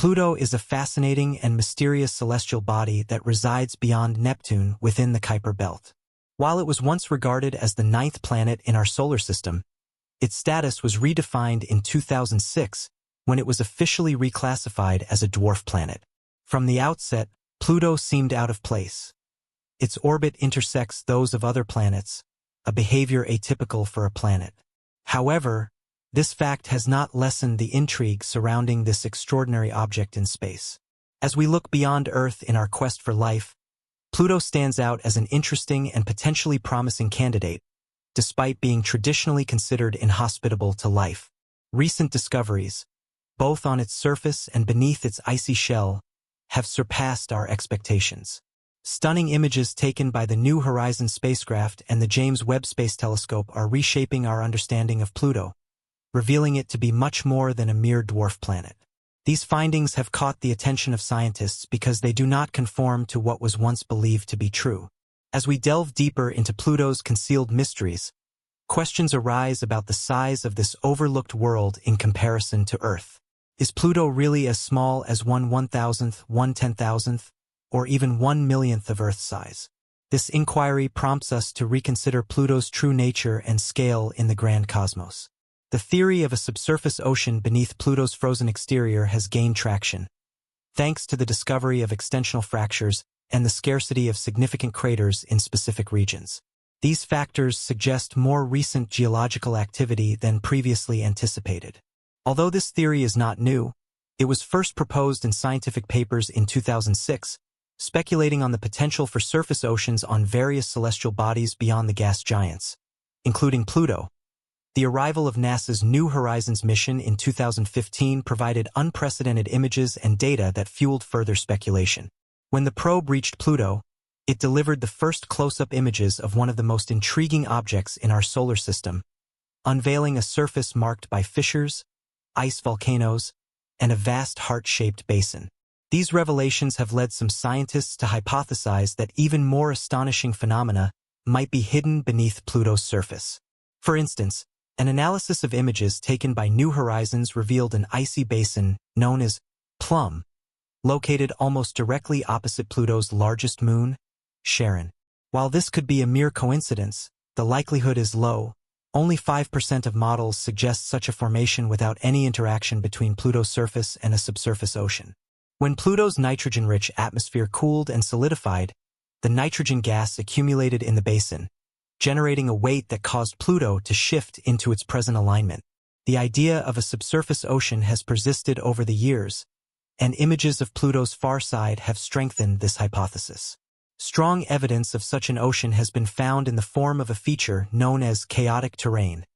Pluto is a fascinating and mysterious celestial body that resides beyond Neptune within the Kuiper belt. While it was once regarded as the ninth planet in our solar system, its status was redefined in 2006 when it was officially reclassified as a dwarf planet. From the outset, Pluto seemed out of place. Its orbit intersects those of other planets, a behavior atypical for a planet. However, this fact has not lessened the intrigue surrounding this extraordinary object in space. As we look beyond Earth in our quest for life, Pluto stands out as an interesting and potentially promising candidate, despite being traditionally considered inhospitable to life. Recent discoveries, both on its surface and beneath its icy shell, have surpassed our expectations. Stunning images taken by the New Horizons spacecraft and the James Webb Space Telescope are reshaping our understanding of Pluto, revealing it to be much more than a mere dwarf planet. These findings have caught the attention of scientists because they do not conform to what was once believed to be true. As we delve deeper into Pluto's concealed mysteries, questions arise about the size of this overlooked world in comparison to Earth. Is Pluto really as small as 1/1000th, 1/10,000th, or even 1/1,000,000th of Earth's size? This inquiry prompts us to reconsider Pluto's true nature and scale in the grand cosmos. The theory of a subsurface ocean beneath Pluto's frozen exterior has gained traction, thanks to the discovery of extensional fractures and the scarcity of significant craters in specific regions. These factors suggest more recent geological activity than previously anticipated. Although this theory is not new, it was first proposed in scientific papers in 2006, speculating on the potential for surface oceans on various celestial bodies beyond the gas giants, including Pluto. The arrival of NASA's New Horizons mission in 2015 provided unprecedented images and data that fueled further speculation. When the probe reached Pluto, it delivered the first close-up images of one of the most intriguing objects in our solar system, unveiling a surface marked by fissures, ice volcanoes, and a vast heart-shaped basin. These revelations have led some scientists to hypothesize that even more astonishing phenomena might be hidden beneath Pluto's surface. For instance, an analysis of images taken by New Horizons revealed an icy basin known as Plum, located almost directly opposite Pluto's largest moon, Charon. While this could be a mere coincidence, the likelihood is low. Only 5% of models suggest such a formation without any interaction between Pluto's surface and a subsurface ocean. When Pluto's nitrogen-rich atmosphere cooled and solidified, the nitrogen gas accumulated in the basin, generating a weight that caused Pluto to shift into its present alignment. The idea of a subsurface ocean has persisted over the years, and images of Pluto's far side have strengthened this hypothesis. Strong evidence of such an ocean has been found in the form of a feature known as chaotic terrain,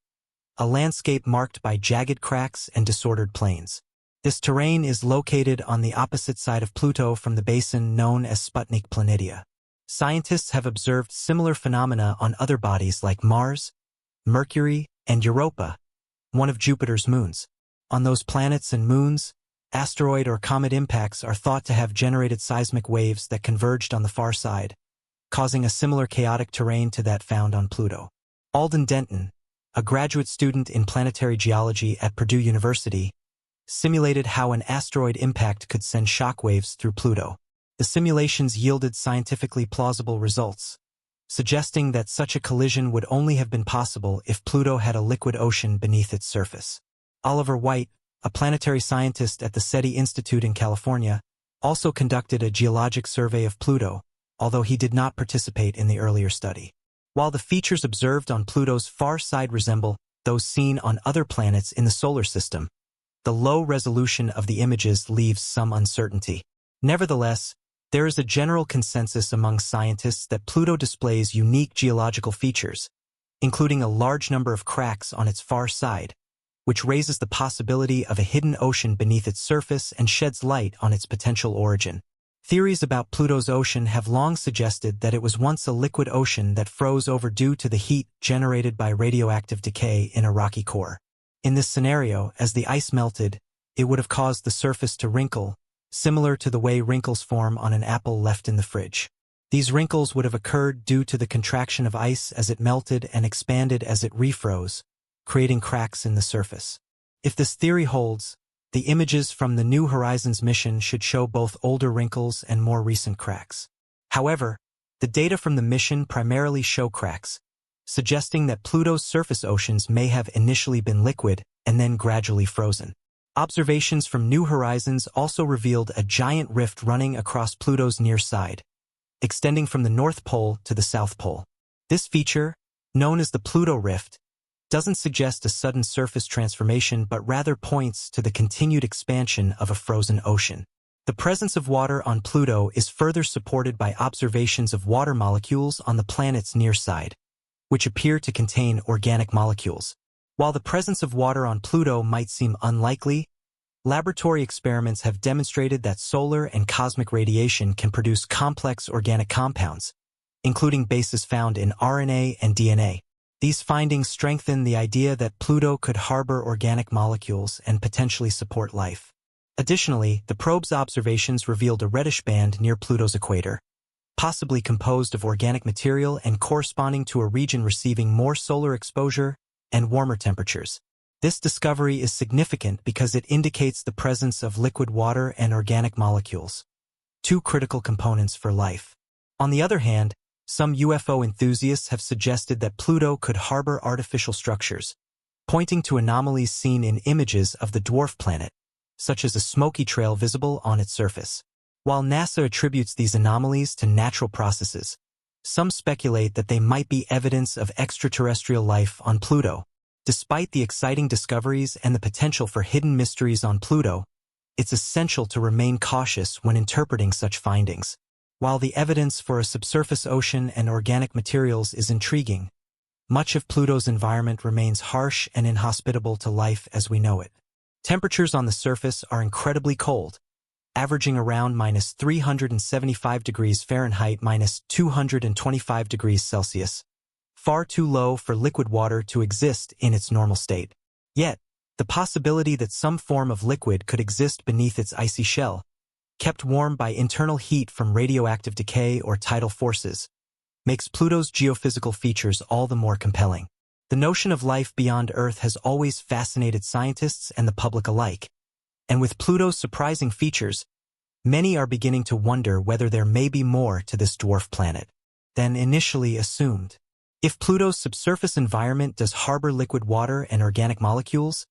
a landscape marked by jagged cracks and disordered plains. This terrain is located on the opposite side of Pluto from the basin known as Sputnik Planitia. Scientists have observed similar phenomena on other bodies like Mars, Mercury, and Europa, one of Jupiter's moons. On those planets and moons, asteroid or comet impacts are thought to have generated seismic waves that converged on the far side, causing a similar chaotic terrain to that found on Pluto. Alden Denton, a graduate student in planetary geology at Purdue University, simulated how an asteroid impact could send shockwaves through Pluto. The simulations yielded scientifically plausible results, suggesting that such a collision would only have been possible if Pluto had a liquid ocean beneath its surface. Oliver White, a planetary scientist at the SETI Institute in California, also conducted a geologic survey of Pluto, although he did not participate in the earlier study. While the features observed on Pluto's far side resemble those seen on other planets in the solar system, the low resolution of the images leaves some uncertainty. Nevertheless, there is a general consensus among scientists that Pluto displays unique geological features, including a large number of cracks on its far side, which raises the possibility of a hidden ocean beneath its surface and sheds light on its potential origin. Theories about Pluto's ocean have long suggested that it was once a liquid ocean that froze over due to the heat generated by radioactive decay in a rocky core. In this scenario, as the ice melted, it would have caused the surface to wrinkle, similar to the way wrinkles form on an apple left in the fridge. These wrinkles would have occurred due to the contraction of ice as it melted and expanded as it refroze, creating cracks in the surface. If this theory holds, the images from the New Horizons mission should show both older wrinkles and more recent cracks. However, the data from the mission primarily show cracks, suggesting that Pluto's surface oceans may have initially been liquid and then gradually frozen. Observations from New Horizons also revealed a giant rift running across Pluto's near side, extending from the North Pole to the South Pole. This feature, known as the Pluto Rift, doesn't suggest a sudden surface transformation but rather points to the continued expansion of a frozen ocean. The presence of water on Pluto is further supported by observations of water molecules on the planet's near side, which appear to contain organic molecules. While the presence of water on Pluto might seem unlikely, laboratory experiments have demonstrated that solar and cosmic radiation can produce complex organic compounds, including bases found in RNA and DNA. These findings strengthen the idea that Pluto could harbor organic molecules and potentially support life. Additionally, the probe's observations revealed a reddish band near Pluto's equator, possibly composed of organic material and corresponding to a region receiving more solar exposure and warmer temperatures. This discovery is significant because it indicates the presence of liquid water and organic molecules, two critical components for life. On the other hand, some UFO enthusiasts have suggested that Pluto could harbor artificial structures, pointing to anomalies seen in images of the dwarf planet, such as a smoky trail visible on its surface. While NASA attributes these anomalies to natural processes, some speculate that they might be evidence of extraterrestrial life on Pluto. Despite the exciting discoveries and the potential for hidden mysteries on Pluto, it's essential to remain cautious when interpreting such findings. While the evidence for a subsurface ocean and organic materials is intriguing, much of Pluto's environment remains harsh and inhospitable to life as we know it. Temperatures on the surface are incredibly cold, averaging around -375 degrees Fahrenheit, -225 degrees Celsius, far too low for liquid water to exist in its normal state. Yet, the possibility that some form of liquid could exist beneath its icy shell, kept warm by internal heat from radioactive decay or tidal forces, makes Pluto's geophysical features all the more compelling. The notion of life beyond Earth has always fascinated scientists and the public alike, and with Pluto's surprising features, many are beginning to wonder whether there may be more to this dwarf planet than initially assumed. If Pluto's subsurface environment does harbor liquid water and organic molecules,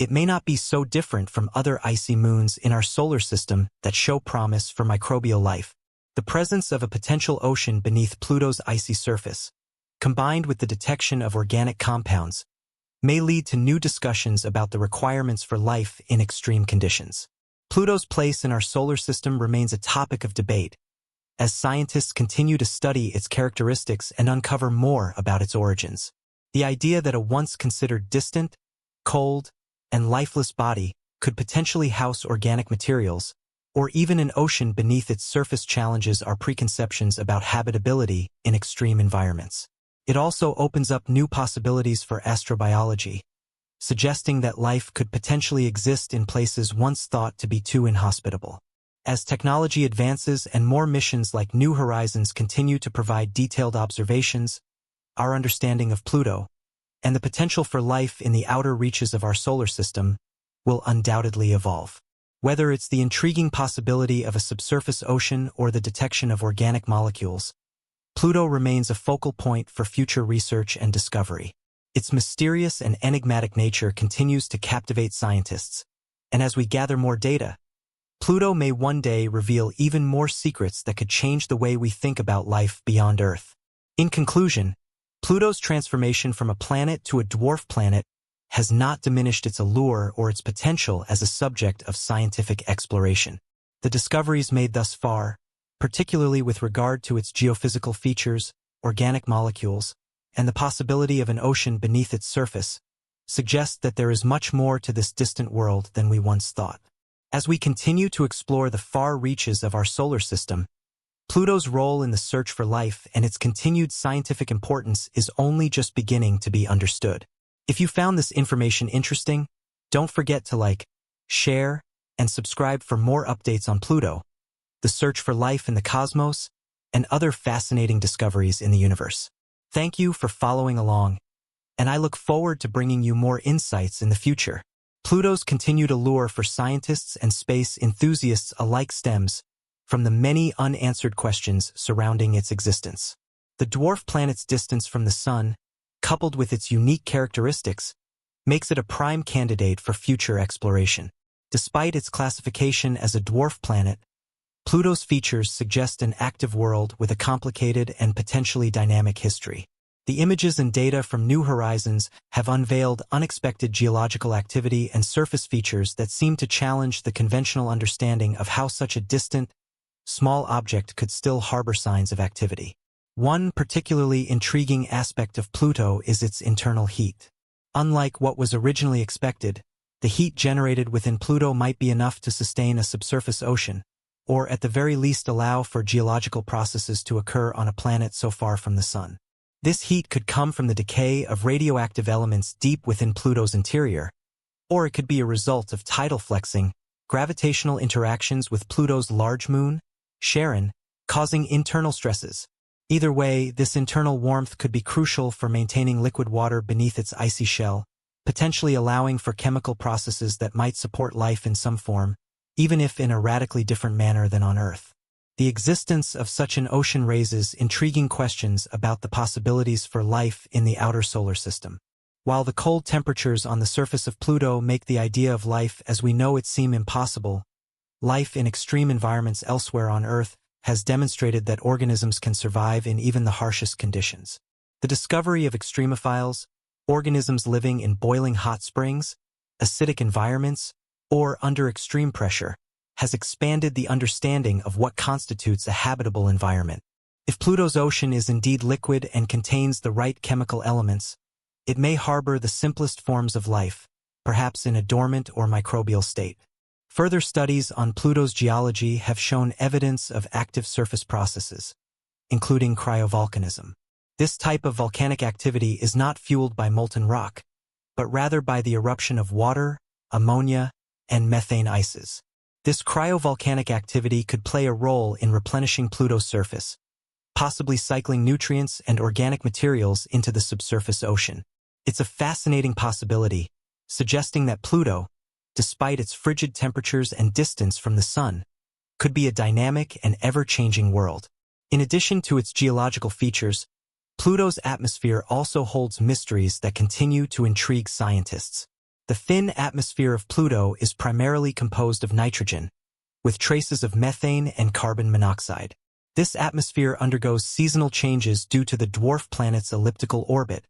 it may not be so different from other icy moons in our solar system that show promise for microbial life. The presence of a potential ocean beneath Pluto's icy surface, combined with the detection of organic compounds, may lead to new discussions about the requirements for life in extreme conditions. Pluto's place in our solar system remains a topic of debate, as scientists continue to study its characteristics and uncover more about its origins. The idea that a once considered distant, cold, and lifeless body could potentially house organic materials, or even an ocean beneath its surface challenges our preconceptions about habitability in extreme environments. It also opens up new possibilities for astrobiology, suggesting that life could potentially exist in places once thought to be too inhospitable. As technology advances and more missions like New Horizons continue to provide detailed observations, our understanding of Pluto, and the potential for life in the outer reaches of our solar system, will undoubtedly evolve. Whether it's the intriguing possibility of a subsurface ocean or the detection of organic molecules, Pluto remains a focal point for future research and discovery. Its mysterious and enigmatic nature continues to captivate scientists, and as we gather more data, Pluto may one day reveal even more secrets that could change the way we think about life beyond Earth. In conclusion, Pluto's transformation from a planet to a dwarf planet has not diminished its allure or its potential as a subject of scientific exploration. The discoveries made thus far, particularly with regard to its geophysical features, organic molecules, and the possibility of an ocean beneath its surface, suggest that there is much more to this distant world than we once thought. As we continue to explore the far reaches of our solar system, Pluto's role in the search for life and its continued scientific importance is only just beginning to be understood. If you found this information interesting, don't forget to like, share, and subscribe for more updates on Pluto, the search for life in the cosmos, and other fascinating discoveries in the universe. Thank you for following along, and I look forward to bringing you more insights in the future. Pluto's continued allure for scientists and space enthusiasts alike stems from the many unanswered questions surrounding its existence. The dwarf planet's distance from the Sun, coupled with its unique characteristics, makes it a prime candidate for future exploration. Despite its classification as a dwarf planet, Pluto's features suggest an active world with a complicated and potentially dynamic history. The images and data from New Horizons have unveiled unexpected geological activity and surface features that seem to challenge the conventional understanding of how such a distant, small object could still harbor signs of activity. One particularly intriguing aspect of Pluto is its internal heat. Unlike what was originally expected, the heat generated within Pluto might be enough to sustain a subsurface ocean, or at the very least allow for geological processes to occur on a planet so far from the Sun. This heat could come from the decay of radioactive elements deep within Pluto's interior, or it could be a result of tidal flexing, gravitational interactions with Pluto's large moon, Charon, causing internal stresses. Either way, this internal warmth could be crucial for maintaining liquid water beneath its icy shell, potentially allowing for chemical processes that might support life in some form, even if in a radically different manner than on Earth. The existence of such an ocean raises intriguing questions about the possibilities for life in the outer solar system. While the cold temperatures on the surface of Pluto make the idea of life as we know it seem impossible, life in extreme environments elsewhere on Earth has demonstrated that organisms can survive in even the harshest conditions. The discovery of extremophiles, organisms living in boiling hot springs, acidic environments, or under extreme pressure, has expanded the understanding of what constitutes a habitable environment. If Pluto's ocean is indeed liquid and contains the right chemical elements, it may harbor the simplest forms of life, perhaps in a dormant or microbial state. Further studies on Pluto's geology have shown evidence of active surface processes, including cryovolcanism. This type of volcanic activity is not fueled by molten rock, but rather by the eruption of water, ammonia, and methane ices. This cryovolcanic activity could play a role in replenishing Pluto's surface, possibly cycling nutrients and organic materials into the subsurface ocean. It's a fascinating possibility, suggesting that Pluto, despite its frigid temperatures and distance from the Sun, could be a dynamic and ever-changing world. In addition to its geological features, Pluto's atmosphere also holds mysteries that continue to intrigue scientists. The thin atmosphere of Pluto is primarily composed of nitrogen, with traces of methane and carbon monoxide. This atmosphere undergoes seasonal changes due to the dwarf planet's elliptical orbit,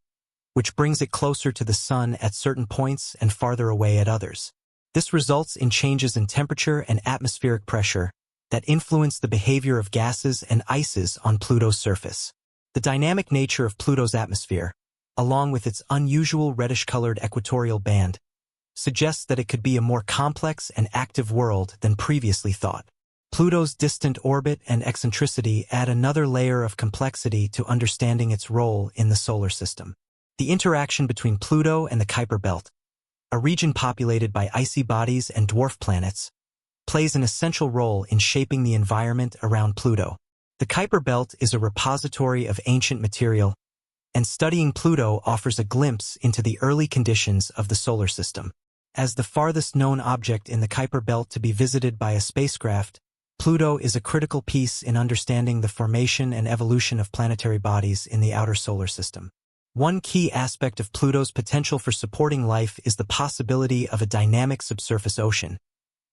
which brings it closer to the Sun at certain points and farther away at others. This results in changes in temperature and atmospheric pressure that influence the behavior of gases and ices on Pluto's surface. The dynamic nature of Pluto's atmosphere, along with its unusual reddish-colored equatorial band, suggests that it could be a more complex and active world than previously thought. Pluto's distant orbit and eccentricity add another layer of complexity to understanding its role in the solar system. The interaction between Pluto and the Kuiper Belt, a region populated by icy bodies and dwarf planets, plays an essential role in shaping the environment around Pluto. The Kuiper Belt is a repository of ancient material, and studying Pluto offers a glimpse into the early conditions of the solar system. As the farthest known object in the Kuiper Belt to be visited by a spacecraft, Pluto is a critical piece in understanding the formation and evolution of planetary bodies in the outer solar system. One key aspect of Pluto's potential for supporting life is the possibility of a dynamic subsurface ocean,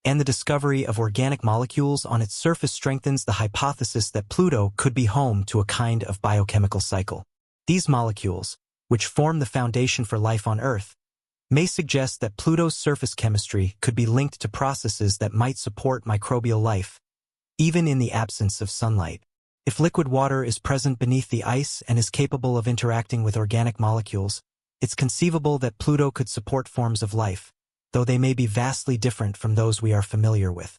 and the discovery of organic molecules on its surface strengthens the hypothesis that Pluto could be home to a kind of biochemical cycle. These molecules, which form the foundation for life on Earth, may suggest that Pluto's surface chemistry could be linked to processes that might support microbial life, even in the absence of sunlight. If liquid water is present beneath the ice and is capable of interacting with organic molecules, it's conceivable that Pluto could support forms of life, though they may be vastly different from those we are familiar with.